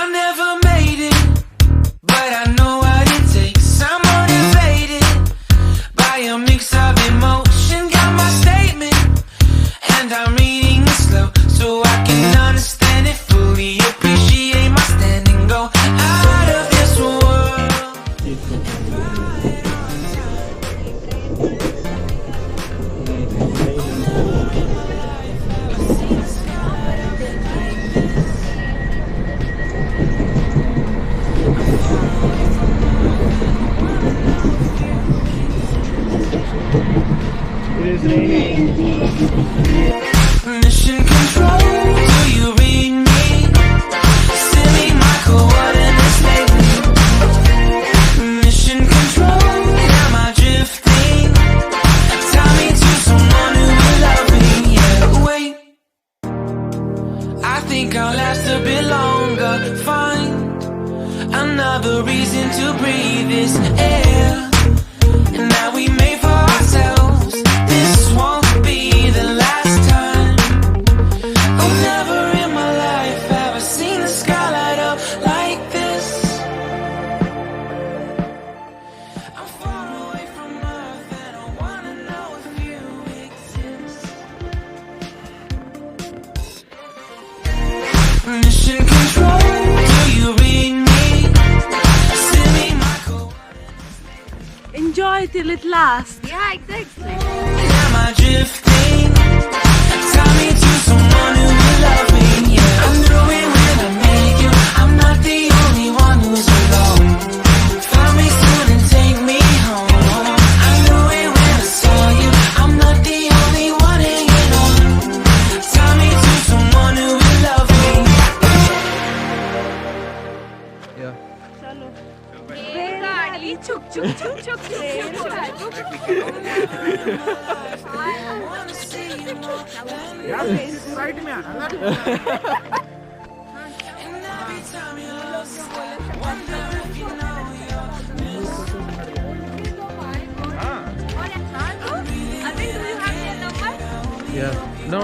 I never made it, but I know what it takes. I'm motivated by a mix of emotion. Got my statement, and I'm reading it slow so I can understand it fully. Appreciate my stand and go out of this world. It is raining. Mission control, do you read me? Send me my coordinates lately. Mission control, am I drifting? Tie me to someone who will love me. Yeah, wait, I think I'll last a bit longer. Find another reason to breathe this air. And that we made for ourselves. This won't be the last time. Oh, never in my life have I seen the sky light up like this. I'm far away from Earth and I wanna know if you exist. Mission control, do you read me? Send me my code. Enjoy till it lasts. Yeah, exactly. Am I drifting? Tie me to someone who will love me. Yeah, I knew it when I met you. I'm not the only one who's alone. Find me soon and take me home. I knew it when I saw you. I'm not the only one hanging on. Tie me to someone who will love me. Yeah. Chalo. गाड़ी छुक छुक छुक छुक छुक side में आना ना. Yeah. No.